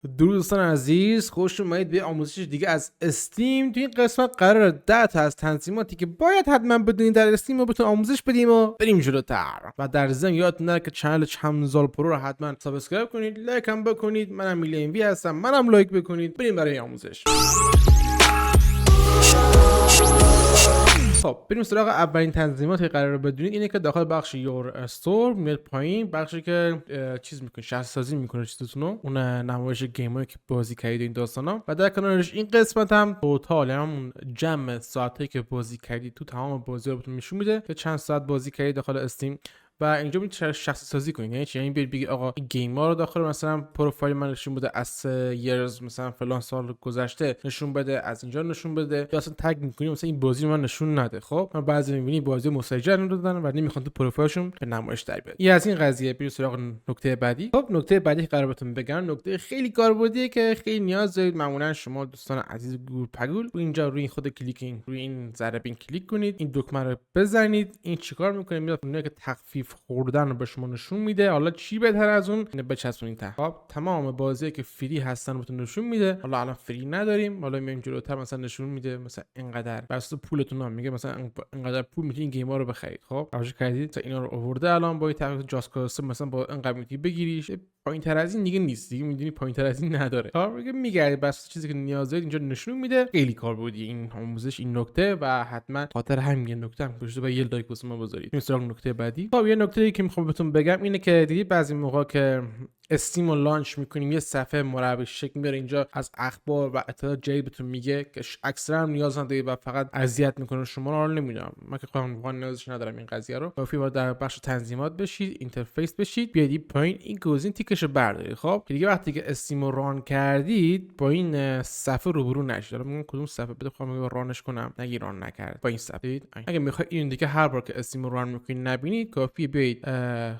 درود دوستان عزیز، خوش اومدید به آموزش دیگه از استیم. تو این قسمت قرار 10 تا از تنظیماتی که باید حتما بدونید در استیم رو بتون آموزش بدیم و بریم جلوتر. و در ضمن یادتون نره که چنل چمزال پرو رو حتما سابسکرایب کنید، لایک هم بکنید. منم میلین وی هستم، منم لایک بکنید. بریم برای آموزش. خب بریم سراغ اولین تنظیماتی که قراره بدونید. اینه که داخل بخش یور استور میاد پایین، بخشی که چیز میکنه، شهر سازی میکنه چیزتونو، اون نمایش گیمایی که بازی کردید این داستانا. و در کنارش این قسمت هم توتال، همون جمع ساعتی که بازی کردید تو تمام بازی‌ها بهتون نشون میده که چند ساعت بازی کردید داخل استیم. و اینجا میتونید شخصی سازی کنید. یعنی چی؟ یعنی بگید آقا این گیم ها رو داخل مثلا پروفایل من نشون بده، از years مثلا فلان سال گذشته نشون بده، از اینجا نشون بده، یا اصلا تگ میکنید مثلا این بازی رو من نشون نده. خب من بعضی میبینی بازی مسجل دادن و نمیخوان تو پروفایلشون به نمایش در بیاد. این از این قضیه. بریم سراغ نکته بعدی. خب نکته بعدی که قرار بهتون بگم نکته خیلی کاربردیه که خیلی نیاز دارید. معمولا شما دوستان عزیز گول پگول اینجا روی خود کلیکینگ، روی این ذره بین کلیک کنید، این دکمه رو بزنید. این چیکار میکنه؟ میاد اونایی که تخفیف خوردن رو به شما نشون میده. حالا چی بهتر از اون؟ اینو بچسبونید ته. خب تمام بازی که فری هستن بهتون نشون میده. حالا الان فری نداریم، حالا میایم جلوتر مثلا نشون میده مثلا اینقدر واسه پولتون هم میگه مثلا اینقدر پول میتونید گیم‌ها رو بخرید. خب توجه کردید مثلا اینا رو آورده الان با تقریبا جاست کاست مثلا با اینقدر میتونی بگیریش. پایین‌تر از این دیگه نیست، دیگه میدونی پایین‌تر از این نداره. خب میگه بس چیزی که نیاز دارید اینجا نشون میده. خیلی کاربردی این آموزش، این نکته. و حتما خاطر همین نکته هم گوشت با یه لایک واسه ما بذارید. مثلا نکته بعدی. خب یه نکته‌ای که میخوام بهتون بگم اینه که دیدی بعضی موقع که استیم رو لانچ میکنیم یه صفحه مربع شکل میاره اینجا از اخبار و اطلاعات جدید بهتون میگه که اکثرا هم نیاز ندارید و فقط اذیت میکنه شما رو. نمیدونم، من که خودم واقعا نیازش ندارم این قضیه رو. کافی وارد در بخش تنظیمات بشید، اینترفیس بشید، بیاید پایین این گزینه تیکش رو بردارید. خب دیگه وقتی که استیم رو ران کردید با این صفحه روبرو نشید. حالا میگم کدوم صفحه بده بخوام رانش کنم، نگی ران نکرد با این صفحه. اگه میخواید این دیگه هر بار که استیم رو ران میکنید نبینید، کافیه بیاید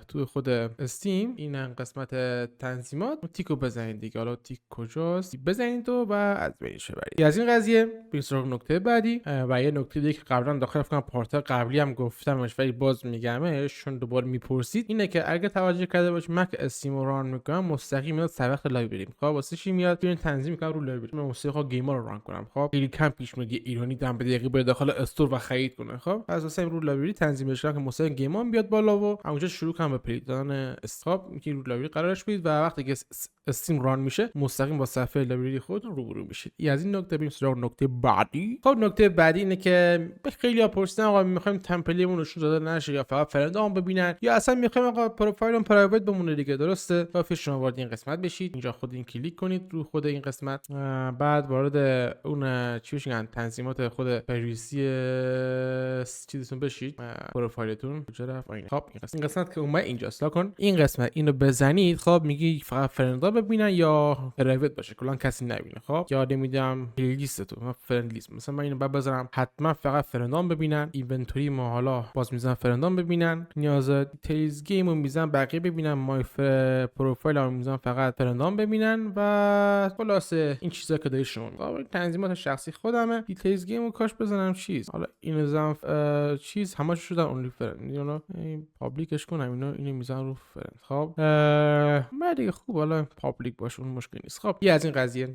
تو خود استیم این قسمت تنظیمات تیکو بزنید دیگه. حالا تیک کجاست؟ بزنید و از بینش ببرید. از این قضیه بریم سراغ نکته بعدی. و یه نکته دیگه که قبلا داخل فکر کنم پارت قبلی هم گفتمش ولی باز میگمش چون دوباره میپرسید، اینه که اگه توجه کرده باشید من که استیم رو ران میکنم مستقیم میاد سر لایبرری. خب واسه چی میاد؟ بیرون تنظیم میکنم رو لایبرری. من مستقیم گیم‌ها رو ران کنم. خب خیلی کم پیش میاد یه ایرانی دم به دقیقه بره داخل استور و خرید کنه. خب از واسه رو لایبرری تنظیمش کردم که مستقیم گیم‌ها بیاد بالا و اونجا شروع کنم به پلی دادن استاپ که رو لایبرری قرارش بدید و وقتی که استیم ران میشه مستقیم با صفحه لایبرری خودتون روبرو میشید. از این نکته بریم سراغ نکته بعدی. خب نکته بعدی اینه که خیلی‌ها پرسیدن آقا می‌خوایم تمپلیمون نشون داده نشه یا فقط فرندام ببینن یا اصلا می‌خوایم آقا پروفایلم پرایوت بمونه دیگه. درسته؟ کافیه شما وارد این قسمت بشید، اینجا خود این کلیک کنید رو خود این قسمت، بعد وارد اون چی میگن تنظیمات خود پریوسی چیزتون بشید، پروفایلتون کجا رفت؟ خب این قسمت که اومد اینجاست. کن این قسمت اینو بزنید. خب میگی فقط فرندا ببینن یا پرایوت باشه کلا کسی نبینه. خب یا نمیدونم لیست تو من فرند لیست مثلا من اینو بعد بذارم حتما فقط فرندام ببینن. اینونتوری ما حالا باز میذارم فرندام ببینن. نیاز دیتیلز گیم رو میذارم بقیه ببینن. مای پروفایل رو میذارم فقط فرندام ببینن. و خلاصه این چیزا که دارید شما. خب تنظیمات شخصی خودمه. دیتیلز گیم رو کاش بزنم چیز. حالا اینو بزنم چیز همش شدن اونلی فرند. یو نو پابلیکش کنم اینو میذارم رو فرند. خب بعد دیگه خوب حالا پابلیک باشه اون مشکلی نیست. خب این از این قضیه.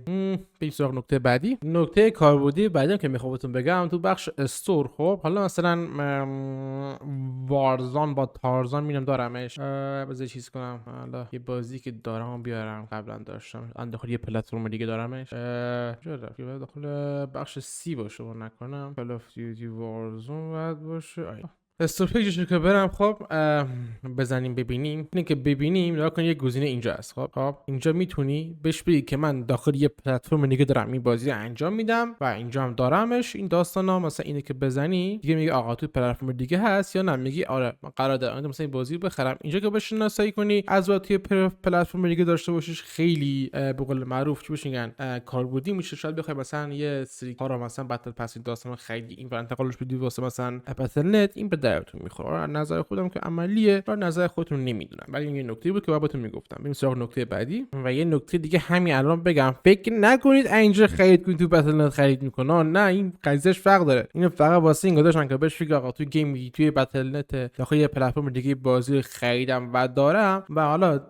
بریم سراغ نکته بعدی. نکته کاربردی بعدی که میخوام بهتون بگم تو بخش استور. خب حالا مثلا وارزان با تارزان میرم دارمش، بذار چیز کنم. حالا یه بازی که دارم بیارم قبلا داشتم داخل یه پلتفرم دیگه دارمش. چرا داخل بخش سی باشه نکنم کال اف دیوتی وارزون بعد باشه. استور پیجش که برم. خب بزنیم ببینیم. اینه که ببینیم نگاه کن یه گزینه اینجا هست. خب اینجا میتونی بهش بگی که من داخل یه پلتفرم دیگه دارم این بازی انجام میدم و اینجا هم دارمش. این داستانا مثلا اینه که بزنی دیگه میگه آقا تو پلتفرم دیگه هست یا نه. میگی آره من قرار دارم مثلا این بازی رو بخرم. اینجا که بشناسایی کنی از وقت توی پلتفرم دیگه داشته باشیش خیلی به قول معروف چی بهش میگن کاربردی میشه. شاید بخوای مثلا یه سری کارا مثلا بتل پس این داستانا خیلی این انتقالش بدی واسه مثلا بتل نت این به درتون میخوره. نظر خودم که عملیه، نظر خودتون نمیدونم، ولی این یه نکته بود که بابتون میگفتم. بریم سراغ نکته بعدی. و یه نکته دیگه همین الان بگم، فکر نکنید اینجا خرید کنید تو بتل نت خرید میکنه، نه این قضیهش فرق داره. اینو فقط واسه این گذاشتن که بهش فکر آقا تو گیم میگی توی بتل نت داخل یه پلتفرم دیگه بازی خریدم و دارم و حالا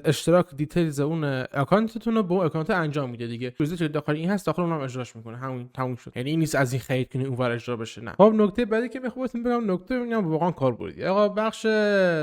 اشتراک دیتیلز اون اکانتتون رو با اون اکانت انجام میده دیگه. چیزی که داخل این هست داخل اونم اجراش میکنه. همون تموم شد. یعنی این نیست از این خرید کنی اونور اجرا بشه، نه. خب نکته بعدی که میخوام بگم، نکته میگم واقعا کاربردی. آقا بخش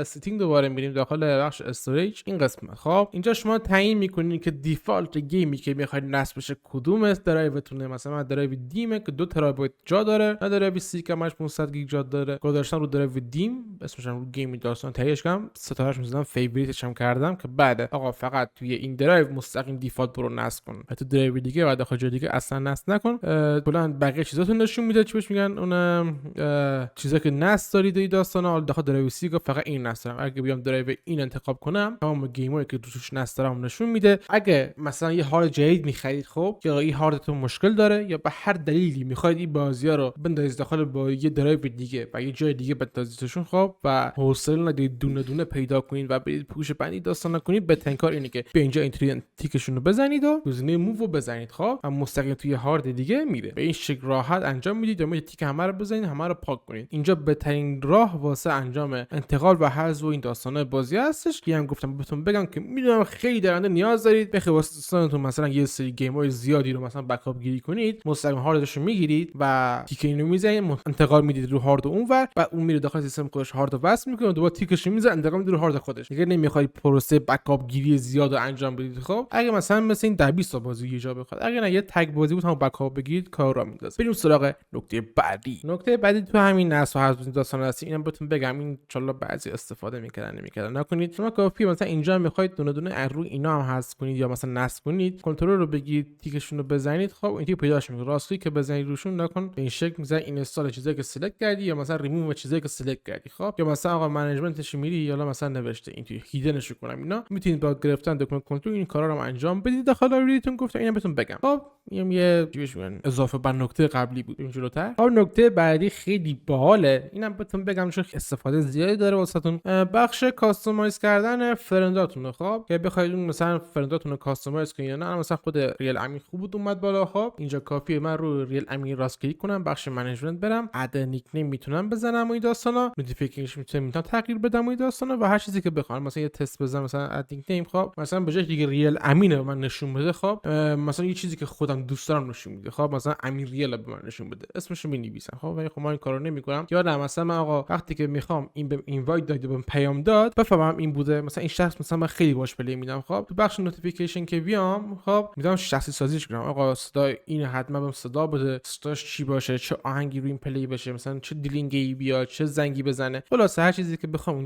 سیتینگ دوباره میریم داخل بخش استوریج این قسمت. خب اینجا شما تعیین میکنید که دیفالت گیمی که میخواید نصب بشه کدوم درایوتونه. مثلا درایو دیم که 2 ترابایت جا داره، نه درایو سی که 500 گیگ جا داره. گذاشتم رو درایو دیم، اسمش رو گیم داستان تهیهش کردم، ستارهش میذارم، فیوریتش هم کردم که بعد آقا فقط توی این درایو مستقیم دیفالت برو نصب کن، تو درایو دیگه و داخل جای دیگه اصلا نصب نکن. کلا بقیه چیزاتون نشون میده، چی بهش میگن اون چیزا که نصب دارید این داستانا داخل درایو سی که فقط این نصب دارم. اگه بیام درایو این انتخاب کنم تمام گیمایی که توش نصب دارم نشون میده. اگه مثلا یه هارد جدید میخرید، خب یا این هاردتون مشکل داره یا به هر دلیلی میخواید این بازی‌ها رو بندازید داخل با یه درایو دیگه و یه جای دیگه بندازیدشون، خب و حوصله ندید دونه دونه پیدا کنید و برید پوش بندی داستانا کنید، بهترین کار اینه که به اینجا اینتری تیکشون رو بزنید و گزینه موو رو بزنید، خب و مستقیم توی هارد دیگه میره. به این شکل راحت انجام میدید و تیک همه رو بزنید، همه رو پاک کنید. اینجا بهترین راه واسه انجام انتقال و حذف و این داستانای بازی هستش که هم گفتم بهتون بگم که میدونم خیلی درنده نیاز دارید بخیر واسه دوستانتون مثلا یه سری گیم‌های زیادی رو مثلا بکاپ گیری کنید، مستقیم هاردش رو میگیرید و تیک اینو میزنید، انتقال میدید رو هارد اونور و اون میره داخل سیستم خودش هارد رو وصل میکنه و دوباره تیکش میزنه انتقال میده رو هارد خودش. دیگه نمیخواید پروسه بکاپ گیری زیاد رو انجام بدید. خب اگه مثلا مثل این 20 تا بازی یه جا بخواد، اگه نه یه تگ بازی بود هم بکاپ بگیرید کار را میندازه. بریم سراغ نکته بعدی. نکته بعدی تو همین نسخ حذف داستان هست. اینم بهتون بگم این ان شاءالله بعضی استفاده میکردن نمیکردن نکنید. شما کافیه مثلا اینجا میخواید دونه دونه رو اینا هم حذف کنید یا مثلا نصب کنید، کنترل رو بگیرید تیکشون رو بزنید، خب این تیک پیداش میکنه، راست کلیک بزنید روشون نکن به این شکل میذاری اینستال چیزایی که سلکت کردی یا مثلا ریموو چیزایی که سلکت کردی. خب یا مثلا آقا منیجمنتش میری یا مثلا نوشته این توی هیدنش کنم، اینا میتونید با گرفتن دکمنت کنترل این کارا رو انجام بدید. داخل ریدتون گفتم اینم بهتون بگم. خب اینم یه چیزی اضافه بر نکته قبلی بود. این جلوتر خب نکته بعدی خیلی باحاله، اینم بهتون بگم چون استفاده زیادی داره واسهتون. بخش کاستومایز کردن فرنداتون. خب که بخواید اون مثلا فرنداتون رو کاستومایز کنید، نه مثلا خود ریل امین خوب بود اومد بالا. خب اینجا کافیه من رو ریل امین راست کلیک کنم، بخش منیجمنت برم، اد نیک نیم میتونم بزنم و این داستانا، نوتیفیکیشن میتونم تغییر بدم و این داستانا و هر چیزی که بخوام. مثلا یه تست بزنم مثلا اد نیک نیم، خب مثلا به جای دیگه ریل امین من نشون بده، خب مثلا یه چیزی که خودم دوست دارم نشون میده، خب مثلا امین ریل به من نشون بده، اسمش رو می‌نویسم. خب ولی خب من این کارو نمی‌کنم. یادم مثلا من آقا وقتی که میخوام این به اینوایت داد به پیام داد بفهمم این بوده، مثلا این شخص مثلا من خیلی باش پلی میدم. خب تو بخش نوتیفیکیشن که بیام، خب میذارم شخصی سازیش کنم، آقا صدا این حتما بهم صدا بده، صداش چی باشه، چه آهنگی رو این پلی بشه، مثلا چه دیلینگی بیاد، چه زنگی بزنه، خلاص هر چیزی که بخوام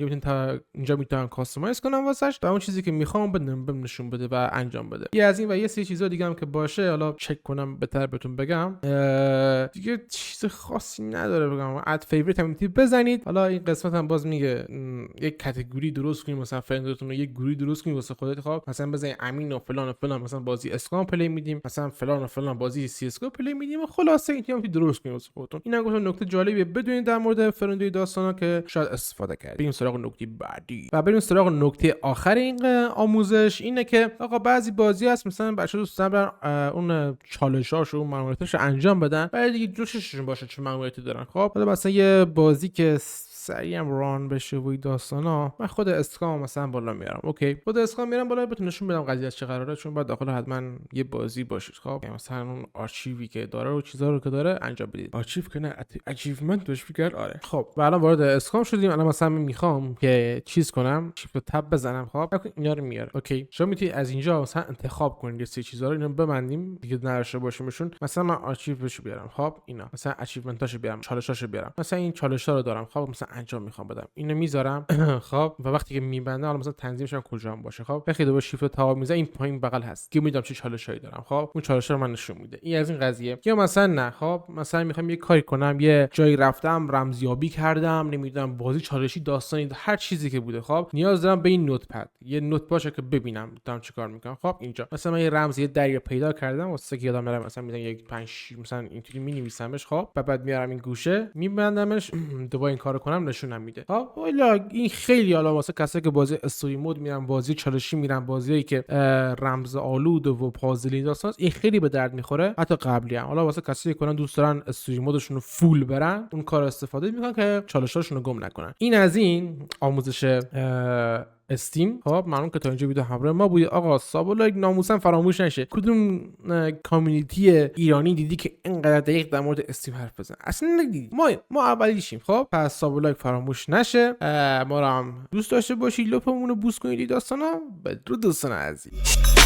اینجا میتونم کاستومایز کنم واسش و اون چیزی که میخوام بهم نشون بده و انجام بده. یه از این و یه سری چیزا دیگه هم که باشه حالا چک کنم بهتر بهتون بگم. دیگه چیز خاصی نداره بگم. اد فیوریت هم بزنید. حالا این قسمت هم باز میگه یک کاتگوری درست کنید، مثلا فرندتون رو یک گروه درست کنید واسه خودت. خب مثلا بزنید امین و فلان و فلان مثلا بازی اسکام پلی میدیم، مثلا فلان و فلان بازی سی اس کو پلی میدیم و خلاصه این تیم درست کنید واسه خودتون. اینا گفتم نکته جالبیه بدونید در مورد فرندوی داستانا که شاید استفاده کنید. بریم سراغ نکته بعدی و بریم سراغ نکته آخر این آموزش. اینه که آقا بعضی بازی هست مثلا بچه‌ها دوست دارن اون چالشاشو اون ماموریتاشو انجام بدن بعد دیگه جوششون باشه چه ماموریتی دارن. خب حالا مثلا یه بازی که سریع هم ران بشه و داستانا، من خود اسکام مثلا بالا میارم. اوکی خود اسکام میارم بالا بهتون نشون بدم قضیه از چه قراره، چون بعد داخل حتما یه بازی باشید. خب مثلا اون آرشیوی که داره و چیزا رو که داره انجام بدید. آرشیو که نه اچیومنت توش فکر آره. خب و الان وارد اسکام شدیم. الان مثلا میخوام که چیز کنم شیفت تب بزنم. خب اینا رو میاره. اوکی شما میتونید از اینجا مثلا انتخاب کنید یه سری چیزا رو اینو ببندیم دیگه نداشته باشیمشون. مثلا من آرشیوش بیارم. خب اینا مثلا اچیومنتاشو بیارم، چالشاشو بیارم، مثلا این چالشا رو دارم. خب مثلا انجام میخوام بدم اینو میذارم. خب و وقتی که میبنده حالا مثلا تنظیمش هم کجا هم باشه. خب بخید با شیفت تاب میذارم این پایین بغل هست که میدونم چه چالشایی دارم. خب اون چالشا رو من نشون میده. این از این قضیه. یا مثلا نه خب مثلا میخوام یه کاری کنم، یه جایی رفتم رمزیابی کردم، نمیدونم بازی چالشی داستانی هر چیزی که بوده، خب نیاز دارم به این نوتپد یه نوت باشه که ببینم دارم چیکار میکنم. خب اینجا مثلا من یه رمز یه دریا پیدا کردم واسه که یادم نره، مثلا میذارم یک 5 مثلا اینطوری مینویسمش. خب بعد میارم این گوشه میبندمش دوباره این کارو کنم نشون میده. خب والا این خیلی حالا واسه کسایی که بازی استوری مود میرن، بازی چالشی میرن، بازیایی که رمز آلود و پازلی داستان، این خیلی به درد میخوره. حتی قبلی هم حالا واسه کسایی که دوست دارن استوری مودشون رو فول برن، اون کار استفاده میکنن که چالشاشون رو گم نکنن. این از این آموزش استیم. خب ممنون که تا اینجا ویدیو همراه ما بودید. آقا ساب و لایک ناموسن فراموش نشه. کدوم کامیونیتی ایرانی دیدی که اینقدر دقیق در مورد استیم حرف بزنه؟ اصلا ندیدی. ما اولیشیم. خب پس ساب و لایک فراموش نشه. ما رو هم دوست داشته باشید، لپمون رو بوس کنید. داستانا بدرود دوستان عزیز.